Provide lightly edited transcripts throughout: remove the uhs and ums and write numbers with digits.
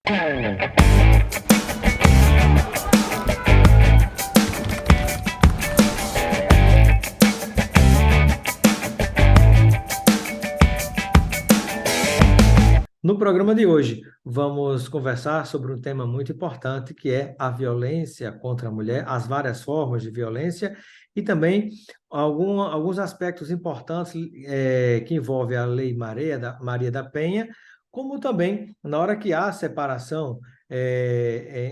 No programa de hoje, vamos conversar sobre um tema muito importante, que é a violência contra a mulher, as várias formas de violência e também alguns aspectos importantes que envolvem a Lei Maria da Penha, como também, na hora que há separação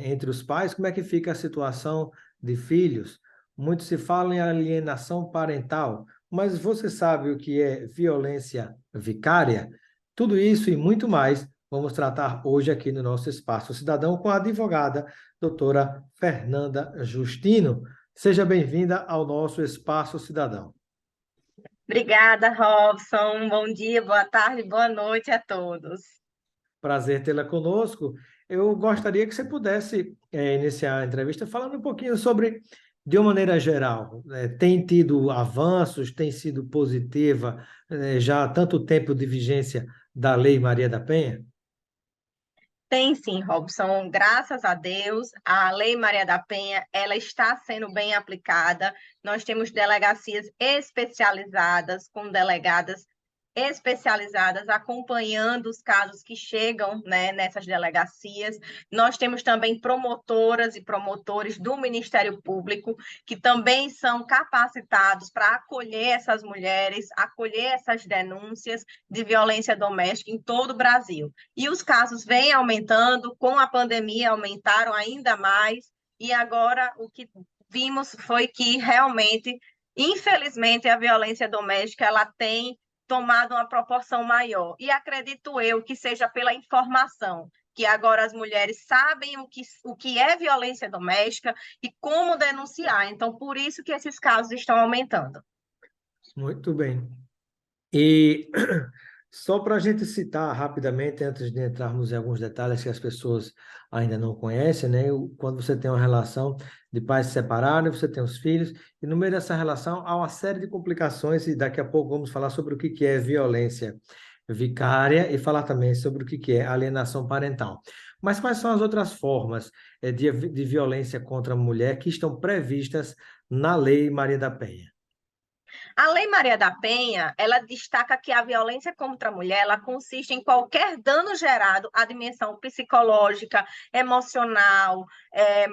entre os pais, como é que fica a situação de filhos. Muito se fala em alienação parental, mas você sabe o que é violência vicária? Tudo isso e muito mais vamos tratar hoje aqui no nosso Espaço Cidadão com a advogada, doutora Fernanda Justino. Seja bem-vinda ao nosso Espaço Cidadão. Obrigada, Robson. Bom dia, boa tarde, boa noite a todos. Prazer tê-la conosco. Eu gostaria que você pudesse iniciar a entrevista falando um pouquinho sobre, de uma maneira geral, tem tido avanços, tem sido positiva já há tanto tempo de vigência da Lei Maria da Penha? Tem sim, Robson. Graças a Deus, a Lei Maria da Penha, ela está sendo bem aplicada. Nós temos delegacias especializadas, com delegadas especializadas acompanhando os casos que chegam, né, nessas delegacias. Nós temos também promotoras e promotores do Ministério Público que também são capacitados para acolher essas mulheres, acolher essas denúncias de violência doméstica em todo o Brasil. E os casos vêm aumentando, com a pandemia aumentaram ainda mais, e agora o que vimos foi que realmente, infelizmente, a violência doméstica ela tem tomado uma proporção maior. E acredito eu que seja pela informação, que agora as mulheres sabem o que é violência doméstica e como denunciar. Então, por isso que esses casos estão aumentando. Muito bem. E só para a gente citar rapidamente, antes de entrarmos em alguns detalhes que as pessoas ainda não conhecem, né? Quando você tem uma relação de pais separados, você tem os filhos, e no meio dessa relação há uma série de complicações, e daqui a pouco vamos falar sobre o que é violência vicária e falar também sobre o que é alienação parental. Mas quais são as outras formas de violência contra a mulher que estão previstas na Lei Maria da Penha? A Lei Maria da Penha, ela destaca que a violência contra a mulher, ela consiste em qualquer dano gerado à dimensão psicológica, emocional,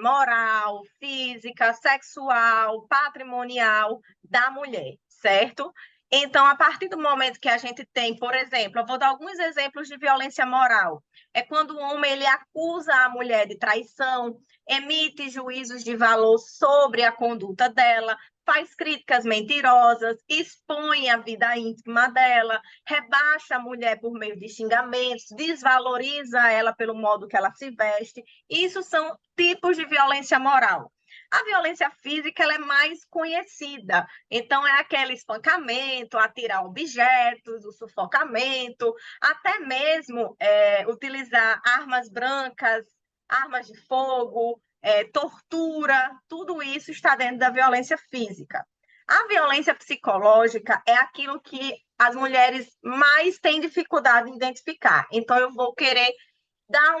moral, física, sexual, patrimonial da mulher, certo? Então, a partir do momento que a gente tem, por exemplo, eu vou dar alguns exemplos de violência moral. É quando o homem ele acusa a mulher de traição, emite juízos de valor sobre a conduta dela, faz críticas mentirosas, expõe a vida íntima dela, rebaixa a mulher por meio de xingamentos, desvaloriza ela pelo modo que ela se veste. Isso são tipos de violência moral. A violência física ela é mais conhecida, então é aquele espancamento, atirar objetos, o sufocamento, até mesmo utilizar armas brancas, armas de fogo, tortura, tudo isso está dentro da violência física. A violência psicológica é aquilo que as mulheres mais têm dificuldade em identificar. Então, eu vou querer dar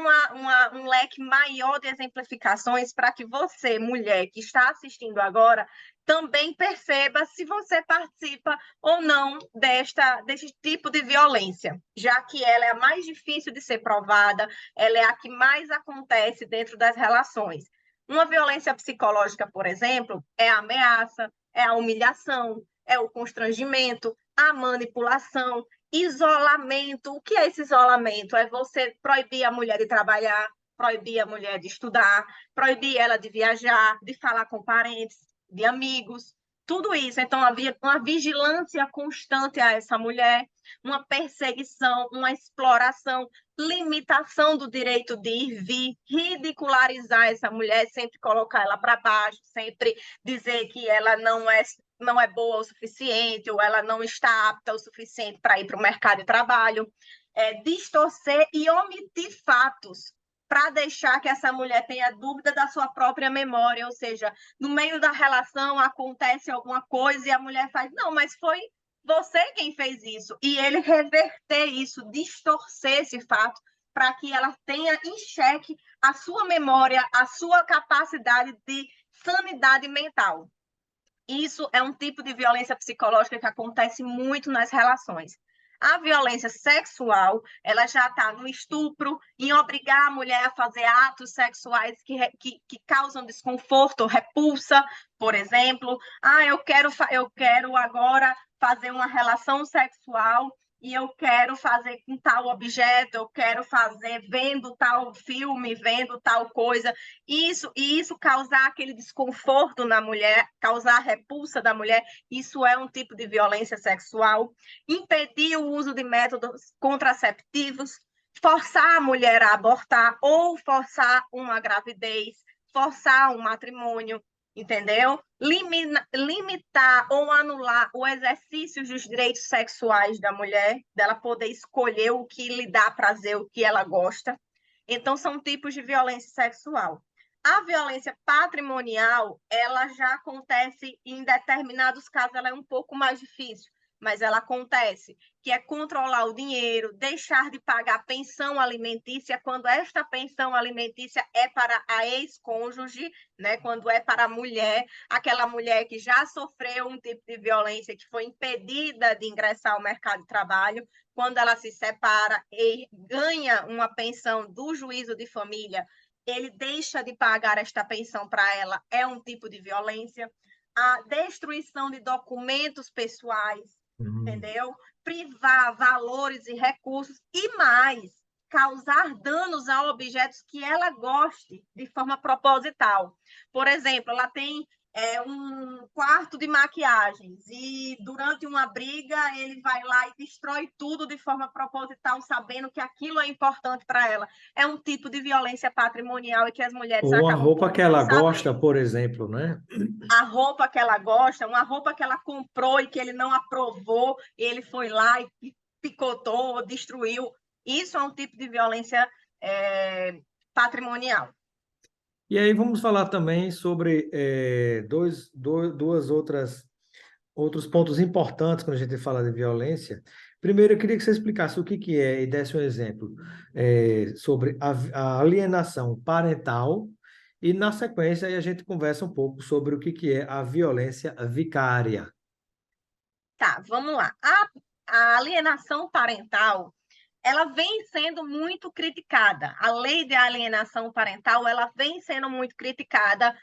um leque maior de exemplificações para que você, mulher que está assistindo agora, também perceba se você participa ou não deste tipo de violência, já que ela é a mais difícil de ser provada, ela é a que mais acontece dentro das relações. Uma violência psicológica, por exemplo, é a ameaça, é a humilhação, é o constrangimento, a manipulação, isolamento. O que é esse isolamento? É você proibir a mulher de trabalhar, proibir a mulher de estudar, proibir ela de viajar, de falar com parentes, de amigos, tudo isso. Então, havia uma vigilância constante a essa mulher, uma perseguição, uma exploração, limitação do direito de ir, vir, ridicularizar essa mulher, sempre colocar ela para baixo, sempre dizer que ela não é boa o suficiente, ou ela não está apta o suficiente para ir para o mercado de trabalho, distorcer e omitir fatos para deixar que essa mulher tenha dúvida da sua própria memória, ou seja, no meio da relação acontece alguma coisa e a mulher faz, não, mas foi você quem fez isso, e ele reverter isso, distorcer esse fato para que ela tenha em xeque a sua memória, a sua capacidade de sanidade mental. Isso é um tipo de violência psicológica que acontece muito nas relações. A violência sexual, ela já está no estupro, em obrigar a mulher a fazer atos sexuais que causam desconforto, repulsa, por exemplo. Eu quero agora fazer uma relação sexual e eu quero fazer com tal objeto, eu quero fazer vendo tal filme, vendo tal coisa. Isso causar aquele desconforto na mulher, causar repulsa da mulher, isso é um tipo de violência sexual. Impedir o uso de métodos contraceptivos, forçar a mulher a abortar ou forçar uma gravidez, forçar um matrimônio, entendeu? Limitar ou anular o exercício dos direitos sexuais da mulher, dela poder escolher o que lhe dá prazer, o que ela gosta. Então, são tipos de violência sexual. A violência patrimonial, ela já acontece em determinados casos, ela é um pouco mais difícil, mas ela acontece, que é controlar o dinheiro, deixar de pagar pensão alimentícia, quando esta pensão alimentícia é para a ex-cônjuge, né? Quando é para a mulher, aquela mulher que já sofreu um tipo de violência, que foi impedida de ingressar ao mercado de trabalho, quando ela se separa e ganha uma pensão do juízo de família, ele deixa de pagar esta pensão para ela, é um tipo de violência. A destruição de documentos pessoais, entendeu? Privar valores e recursos e mais, causar danos a objetos que ela goste de forma proposital. Por exemplo, ela tem um quarto de maquiagens e durante uma briga ele vai lá e destrói tudo de forma proposital, sabendo que aquilo é importante para ela. É um tipo de violência patrimonial e que as mulheres Ou a acabam roupa por que não ela saber. gosta, por exemplo, né? A roupa que ela gosta, uma roupa que ela comprou e que ele não aprovou, e ele foi lá e picotou, destruiu. Isso é um tipo de violência patrimonial. E aí vamos falar também sobre duas outros pontos importantes quando a gente fala de violência. Primeiro, eu queria que você explicasse o que que é e desse um exemplo sobre a alienação parental e, na sequência, aí a gente conversa um pouco sobre o que que é a violência vicária. Tá, vamos lá. A alienação parental, ela vem sendo muito criticada. A lei de alienação parental, ela vem sendo muito criticada,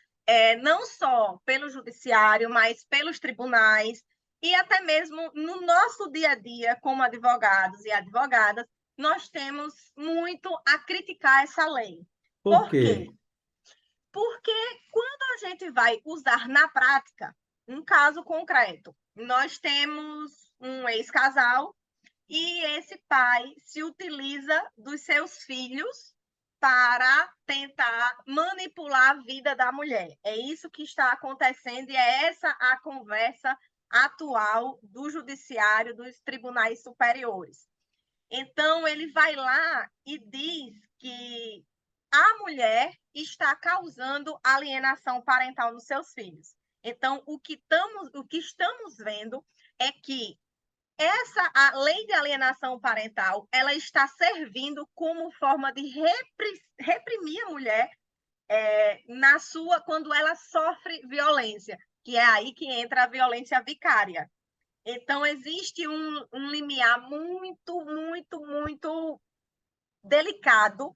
não só pelo judiciário, mas pelos tribunais e até mesmo no nosso dia a dia, como advogados e advogadas, nós temos muito a criticar essa lei. Por Por quê? quê? Porque quando a gente vai usar na prática, um caso concreto, nós temos um ex-casal e esse pai se utiliza dos seus filhos para tentar manipular a vida da mulher. É isso que está acontecendo e é essa a conversa atual do judiciário, dos tribunais superiores. Então, ele vai lá e diz que a mulher está causando alienação parental nos seus filhos. Então, o que estamos vendo é que a lei de alienação parental, ela está servindo como forma de reprimir a mulher quando ela sofre violência, que é aí que entra a violência vicária. Então, existe um limiar muito, muito, muito delicado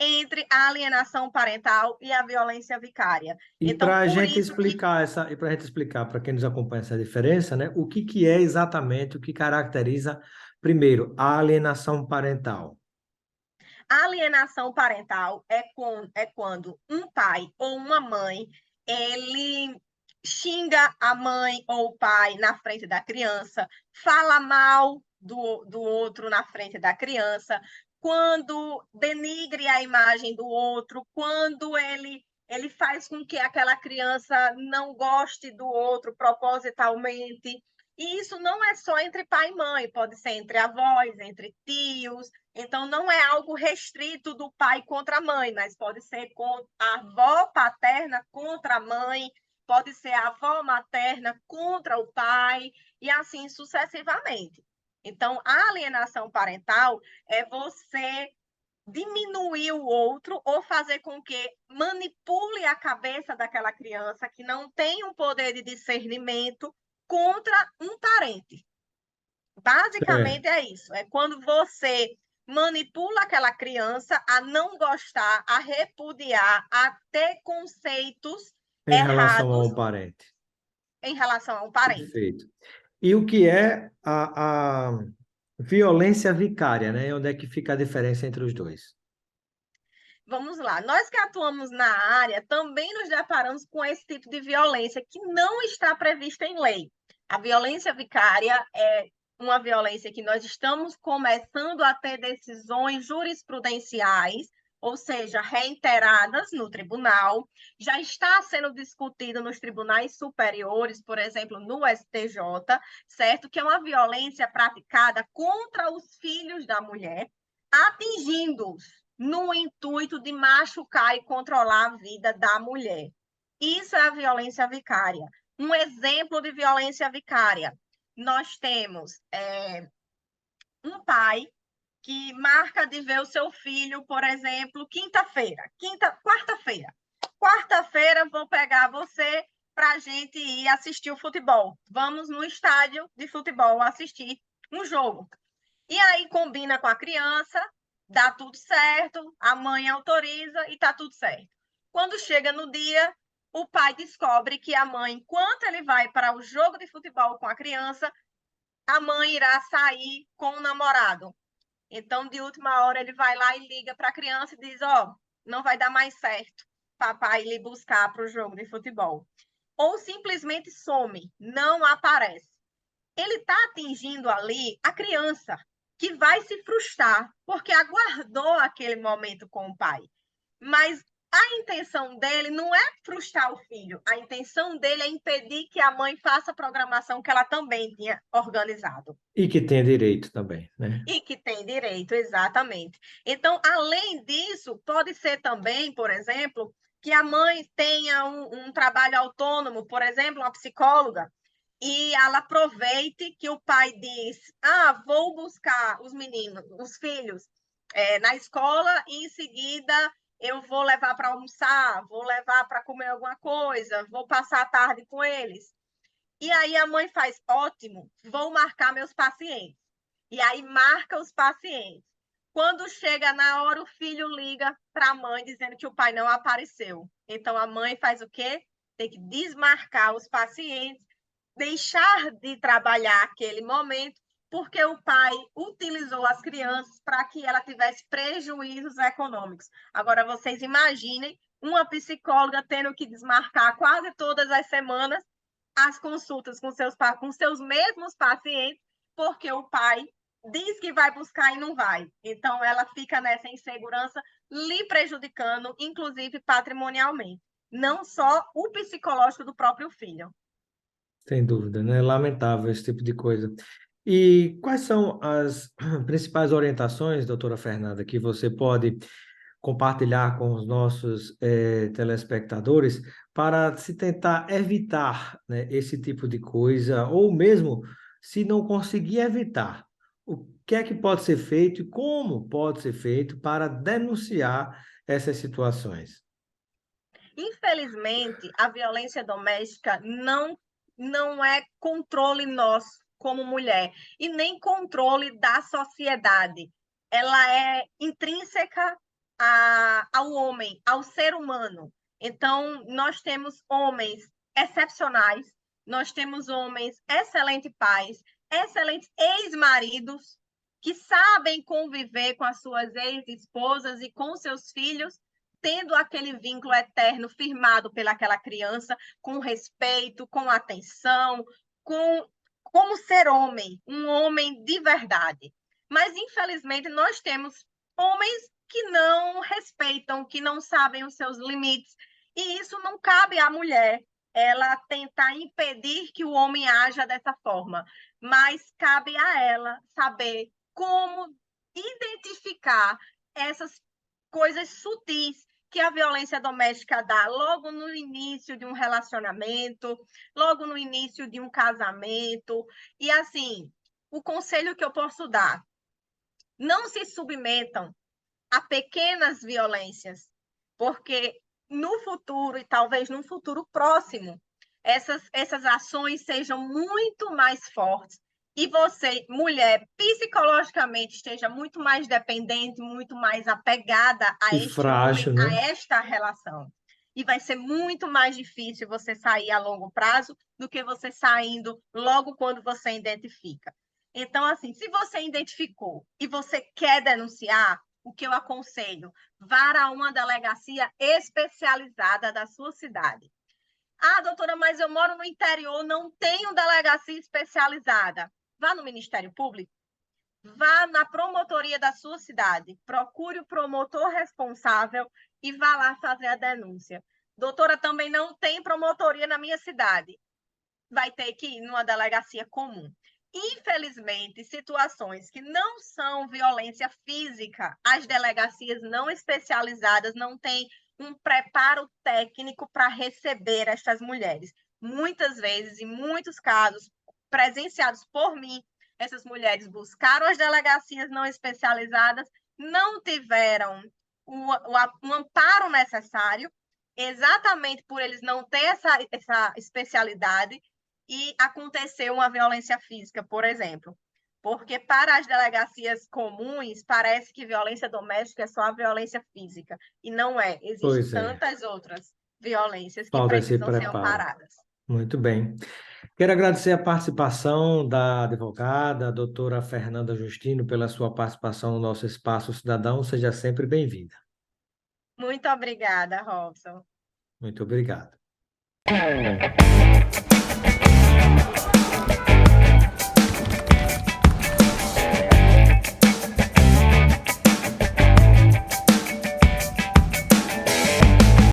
entre a alienação parental e a violência vicária. E Então, para a por gente isso que explicar e para a gente explicar para quem nos acompanha essa diferença, né, o que que é exatamente o que caracteriza, primeiro, a alienação parental? a alienação parental é quando um pai ou uma mãe ele xinga a mãe ou o pai na frente da criança, fala mal do outro na frente da criança, quando denigre a imagem do outro, quando ele faz com que aquela criança não goste do outro propositalmente. E isso não é só entre pai e mãe, pode ser entre avós, entre tios. Então, não é algo restrito do pai contra a mãe, mas pode ser com a avó paterna contra a mãe, pode ser a avó materna contra o pai, e assim sucessivamente. Então, a alienação parental é você diminuir o outro ou fazer com que manipule a cabeça daquela criança que não tem um poder de discernimento contra um parente. É, Basicamente é isso. É quando você manipula aquela criança a não gostar, a repudiar, a ter conceitos em relação errados ao parente. em relação a um parente. Perfeito. E o que é a violência vicária, né? Onde é que fica a diferença entre os dois? Vamos lá. Nós que atuamos na área também nos deparamos com esse tipo de violência que não está prevista em lei. A violência vicária é uma violência que nós estamos começando a ter decisões jurisprudenciais, ou seja, reiteradas no tribunal, já está sendo discutido nos tribunais superiores, por exemplo, no STJ, certo? Que é uma violência praticada contra os filhos da mulher, atingindo-os no intuito de machucar e controlar a vida da mulher. Isso é a violência vicária. Um exemplo de violência vicária. Nós temos um pai que marca de ver o seu filho, por exemplo, quarta-feira. Quarta-feira vou pegar você para a gente ir assistir o futebol. Vamos no estádio de futebol assistir um jogo. E aí combina com a criança, dá tudo certo, a mãe autoriza e tá tudo certo. Quando chega no dia, o pai descobre que a mãe, enquanto ele vai para o jogo de futebol com a criança, a mãe irá sair com o namorado. Então, de última hora, ele vai lá e liga para a criança e diz: Ó, oh, não vai dar mais certo papai lhe buscar para o jogo de futebol. Ou simplesmente some, não aparece. Ele está atingindo ali a criança, que vai se frustrar, porque aguardou aquele momento com o pai. Mas a intenção dele não é frustrar o filho, a intenção dele é impedir que a mãe faça a programação que ela também tinha organizado. E que tem direito também, né? E que tem direito, exatamente. Então, além disso, pode ser também, por exemplo, que a mãe tenha um trabalho autônomo, por exemplo, uma psicóloga, e ela aproveite que o pai diz: Ah, vou buscar os meninos, os filhos, na escola e em seguida eu vou levar para almoçar, vou levar para comer alguma coisa, vou passar a tarde com eles. E aí a mãe faz: Ótimo, vou marcar meus pacientes. E aí marca os pacientes. Quando chega na hora, o filho liga para a mãe dizendo que o pai não apareceu. Então a mãe faz o quê? Tem que desmarcar os pacientes, deixar de trabalhar aquele momento, porque o pai utilizou as crianças para que ela tivesse prejuízos econômicos. Agora vocês imaginem uma psicóloga tendo que desmarcar quase todas as semanas as consultas com seus mesmos pacientes, porque o pai diz que vai buscar e não vai. Então, ela fica nessa insegurança, lhe prejudicando, inclusive patrimonialmente. Não só o psicológico do próprio filho. Sem dúvida, né? Lamentável esse tipo de coisa. E quais são as principais orientações, doutora Fernanda, que você pode compartilhar com os nossos telespectadores para se tentar evitar, né, esse tipo de coisa, ou mesmo se não conseguir evitar, o que é que pode ser feito e como pode ser feito para denunciar essas situações? Infelizmente, a violência doméstica não é controle nosso como mulher e nem controle da sociedade. Ela é intrínseca ao homem, ao ser humano. Então, nós temos homens excepcionais, nós temos homens excelentes pais, excelentes ex-maridos que sabem conviver com as suas ex-esposas e com seus filhos, tendo aquele vínculo eterno firmado pelaquela criança, com respeito, com atenção, com como ser homem, um homem de verdade. Mas, infelizmente, nós temos homens que não respeitam, que não sabem os seus limites, e isso não cabe à mulher, ela tentar impedir que o homem haja dessa forma, mas cabe a ela saber como identificar essas coisas sutis que a violência doméstica dá logo no início de um relacionamento, logo no início de um casamento. E assim, o conselho que eu posso dar: não se submetam a pequenas violências, porque no futuro, e talvez num futuro próximo, essas ações sejam muito mais fortes e você, mulher, psicologicamente esteja muito mais dependente, muito mais apegada a E este homem, frágil, a né? esta relação. E vai ser muito mais difícil você sair a longo prazo do que você saindo logo quando você identifica. Então, assim, se você identificou e você quer denunciar, o que eu aconselho? Vá a uma delegacia especializada da sua cidade. Ah, doutora, mas eu moro no interior, não tenho delegacia especializada. Vá no Ministério Público, vá na promotoria da sua cidade, procure o promotor responsável e vá lá fazer a denúncia. Doutora, também não tem promotoria na minha cidade. Vai ter que ir numa delegacia comum. Infelizmente, situações que não são violência física, as delegacias não especializadas não têm um preparo técnico para receber estas mulheres. Muitas vezes, em muitos casos, presenciados por mim, essas mulheres buscaram as delegacias não especializadas, não tiveram o amparo necessário, exatamente por eles não terem essa especialidade, e aconteceu uma violência física, por exemplo. Porque para as delegacias comuns, parece que violência doméstica é só a violência física. E não é. Existem Pois é, tantas outras violências que falta esse precisam ser preparo. amparadas. Muito bem. Quero agradecer a participação da advogada, a doutora Fernanda Justino, pela sua participação no nosso Espaço Cidadão. Seja sempre bem-vinda. Muito obrigada, Robson. Muito obrigado.